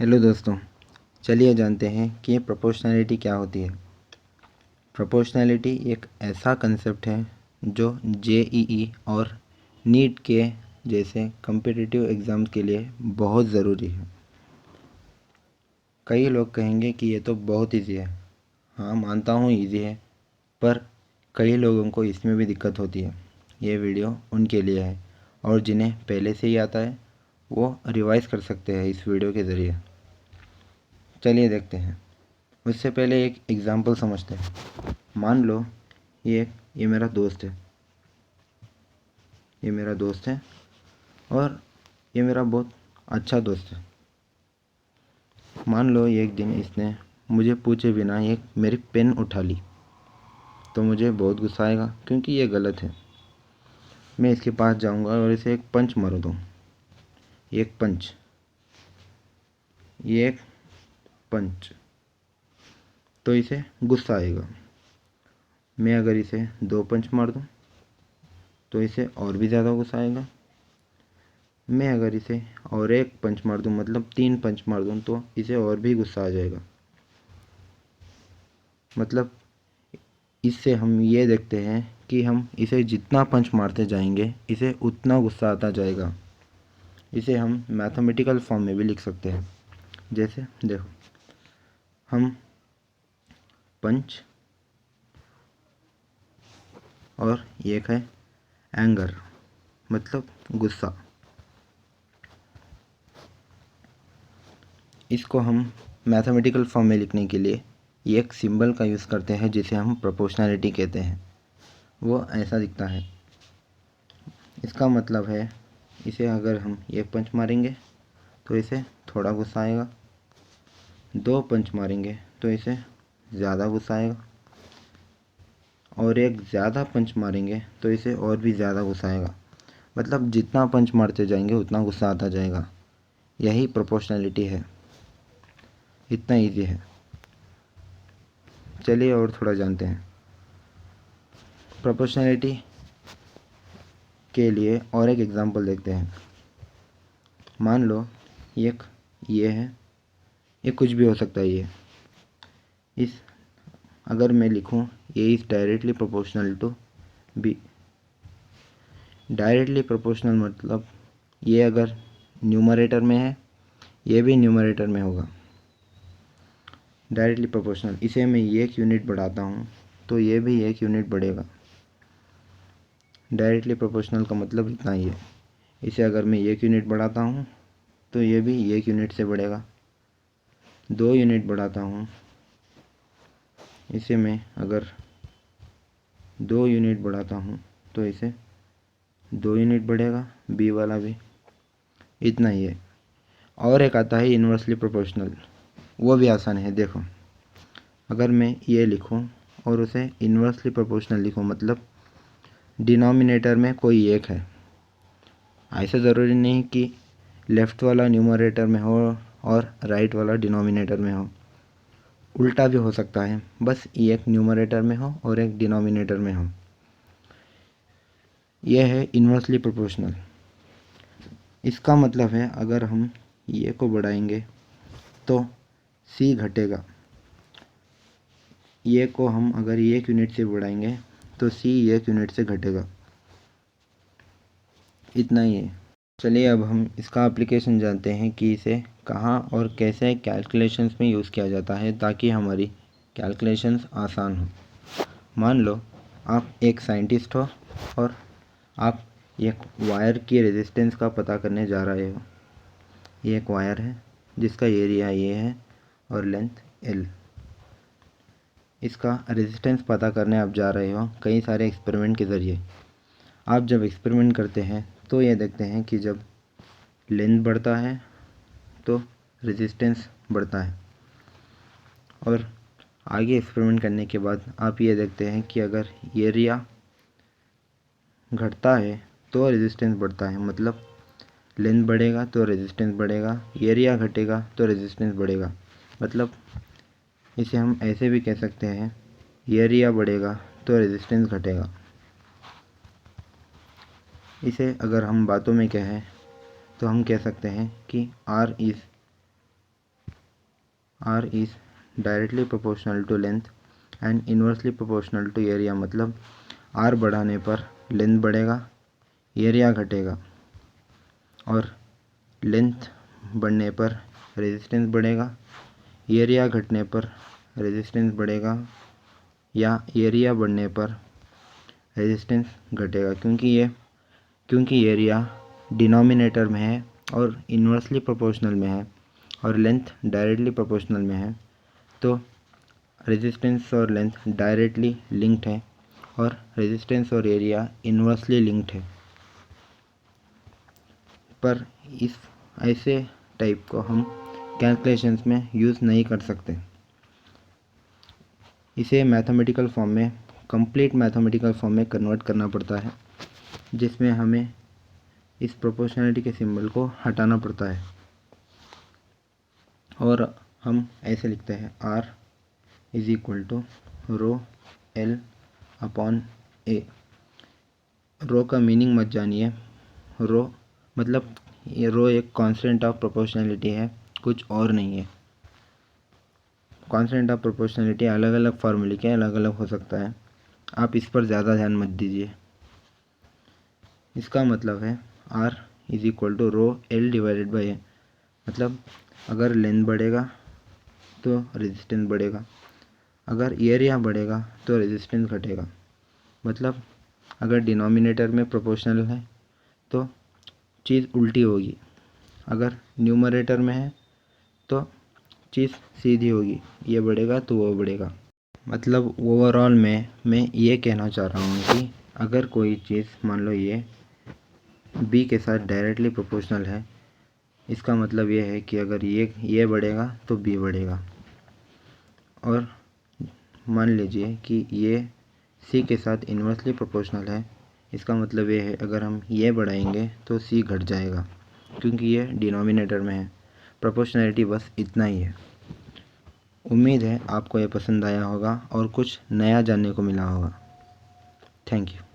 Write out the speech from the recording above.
Hello दोस्तों, चलिए जानते हैं कि प्रोपोर्शनैलिटी क्या होती है। प्रोपोर्शनैलिटी एक ऐसा कंसेप्ट है जो जेईई और नीट के जैसे कम्पिटिटिव एग्ज़ाम्स के लिए बहुत ज़रूरी है। कई लोग कहेंगे कि ये तो बहुत इजी है। हाँ, मानता हूँ इजी है, पर कई लोगों को इसमें भी दिक्कत होती है। ये वीडियो उनके लिए है और जिन्हें पहले से ही आता है वो रिवाइज़ कर सकते हैं इस वीडियो के ज़रिए। चलिए देखते हैं। उससे पहले एक एग्ज़ाम्पल समझते हैं। मान लो ये मेरा दोस्त है। ये मेरा दोस्त है और ये मेरा बहुत अच्छा दोस्त है। मान लो एक दिन इसने मुझे पूछे बिना एक मेरी पेन उठा ली, तो मुझे बहुत गुस्सा आएगा क्योंकि ये गलत है। मैं इसके पास जाऊंगा और इसे एक पंच मार दूँ। एक पंच, ये एक पंच, तो इसे गुस्सा आएगा। मैं अगर इसे 2 पंच मार दूँ तो इसे और भी ज़्यादा गुस्सा आएगा। मैं अगर इसे और एक पंच मार दूँ, मतलब 3 पंच मार दूँ, तो इसे और भी गुस्सा आ जाएगा। मतलब इससे हम ये देखते हैं कि हम इसे जितना पंच मारते जाएंगे इसे उतना गुस्सा आता जाएगा। इसे हम मैथमेटिकल फॉर्म में भी लिख सकते हैं। जैसे देखो, हम पंच और एक है एंगर, मतलब गुस्सा। इसको हम मैथमेटिकल फॉर्म में लिखने के लिए एक सिंबल का यूज़ करते हैं जिसे हम प्रोपोर्शनैलिटी कहते हैं। वो ऐसा दिखता है। इसका मतलब है इसे अगर हम एक पंच मारेंगे तो इसे थोड़ा गुस्सा आएगा, 2 पंच मारेंगे तो इसे ज़्यादा गुस्सा आएगा, और एक ज़्यादा पंच मारेंगे तो इसे और भी ज़्यादा गुस्सा आएगा। मतलब जितना पंच मारते जाएंगे उतना गुस्सा आता जाएगा। यही प्रोपोर्शनैलिटी है। इतना ईजी है। चलिए और थोड़ा जानते हैं। प्रोपोर्शनैलिटी के लिए और एक एग्जांपल देखते हैं। मान लो एक ये है, ये कुछ भी हो सकता है। ये इस अगर मैं लिखूं A is directly proportional to B. Directly proportional मतलब ये अगर न्यूमरेटर में है ये भी न्यूमरेटर में होगा। डायरेक्टली प्रोपोर्शनल, इसे मैं 1 यूनिट बढ़ाता हूँ तो ये भी 1 यूनिट बढ़ेगा। डायरेक्टली प्रोपोर्शनल का मतलब इतना ही है। इसे अगर मैं 1 यूनिट बढ़ाता हूँ तो ये भी 1 यूनिट से बढ़ेगा। 2 यूनिट बढ़ाता हूँ, इसे मैं अगर 2 यूनिट बढ़ाता हूँ तो इसे 2 यूनिट बढ़ेगा, बी वाला भी। इतना ही है। और एक आता है इन्वर्सली प्रोपोर्शनल। वो भी आसान है। देखो, अगर मैं ये लिखूं और उसे इन्वर्सली प्रोपोर्शनल लिखूं, मतलब डिनोमिनेटर में कोई एक है। ऐसा ज़रूरी नहीं कि लेफ़्ट वाला न्यूमरेटर में हो और राइट वाला डिनोमिनेटर में हो। उल्टा भी हो सकता है, बस एक न्यूमरेटर में हो और एक डिनोमिनेटर में हो। यह है इन्वर्सली प्रोपोर्शनल। इसका मतलब है अगर हम ये को बढ़ाएंगे तो सी घटेगा। ये को हम अगर 1 यूनिट से बढ़ाएंगे तो सी 1 यूनिट से घटेगा। इतना ही है। चलिए अब हम इसका एप्लीकेशन जानते हैं कि इसे कहाँ और कैसे कैलकुलेशंस में यूज़ किया जाता है ताकि हमारी कैलकुलेशंस आसान हो। मान लो आप एक साइंटिस्ट हो और आप एक वायर की रेजिस्टेंस का पता करने जा रहे हो। ये एक वायर है जिसका एरिया ये है और लेंथ L। इसका रेजिस्टेंस पता करने आप जा रहे हो कई सारे एक्सपेरिमेंट के ज़रिए। आप जब एक्सपेरिमेंट करते हैं तो ये देखते हैं कि जब लेंथ बढ़ता है तो रेजिस्टेंस बढ़ता है, और आगे एक्सपेरिमेंट करने के बाद आप ये देखते हैं कि अगर एरिया घटता है तो रेजिस्टेंस बढ़ता है। मतलब लेंथ बढ़ेगा तो रेजिस्टेंस बढ़ेगा, एरिया घटेगा तो रेजिस्टेंस बढ़ेगा। मतलब इसे हम ऐसे भी कह सकते हैं, एरिया बढ़ेगा तो रेजिस्टेंस घटेगा। इसे अगर हम बातों में कहें तो हम कह सकते हैं कि R is R is directly proportional to length and inversely proportional to area, मतलब R बढ़ाने पर लेंथ बढ़ेगा, एरिया घटेगा, और लेंथ बढ़ने पर रेजिस्टेंस बढ़ेगा, एरिया घटने पर रेजिस्टेंस बढ़ेगा, या एरिया बढ़ने पर रेजिस्टेंस घटेगा, क्योंकि एरिया डिनोमिनेटर में है और इन्वर्सली प्रोपोर्शनल में है और लेंथ डायरेक्टली प्रोपोर्शनल में है, तो रेजिस्टेंस और लेंथ डायरेक्टली लिंक्ड है और रेजिस्टेंस और एरिया इन्वर्सली लिंक्ड है। पर इस ऐसे टाइप को हम कैलकुलेशंस में यूज़ नहीं कर सकते। इसे मैथमेटिकल फॉर्म में, कंप्लीट मैथमेटिकल फॉर्म में कन्वर्ट करना पड़ता है, जिसमें हमें इस प्रोपोर्शनलिटी के सिंबल को हटाना पड़ता है और हम ऐसे लिखते हैं R is equal to rho L upon A. Rho का मीनिंग मत जानिए, रो मतलब ये रो एक कांस्टेंट ऑफ प्रोपोर्शनलिटी है, कुछ और नहीं है। कांस्टेंट ऑफ प्रोपोर्शनलिटी अलग अलग फार्मूले के अलग अलग हो सकता है, आप इस पर ज़्यादा ध्यान मत दीजिए। इसका मतलब है R is equal to rho L divided by A, मतलब अगर लेंथ बढ़ेगा तो रेजिस्टेंस बढ़ेगा, अगर एरिया बढ़ेगा तो रेजिस्टेंस घटेगा। मतलब अगर डिनोमिनेटर में प्रोपोर्शनल है तो चीज़ उल्टी होगी, अगर न्यूमरेटर में है तो चीज़ सीधी होगी, ये बढ़ेगा तो वो बढ़ेगा। मतलब ओवरऑल में मैं ये कहना चाह रहा हूँ कि अगर कोई चीज़, मान लो ये B के साथ डायरेक्टली प्रोपोर्शनल है, इसका मतलब ये है कि अगर ये बढ़ेगा तो B बढ़ेगा, और मान लीजिए कि ये C के साथ इन्वर्सली प्रोपोर्शनल है, इसका मतलब ये है अगर हम ये बढ़ाएंगे तो C घट जाएगा, क्योंकि ये डिनोमिनेटर में है। प्रोपोर्शनलिटी बस इतना ही है। उम्मीद है आपको ये पसंद आया होगा और कुछ नया जानने को मिला होगा। Thank you.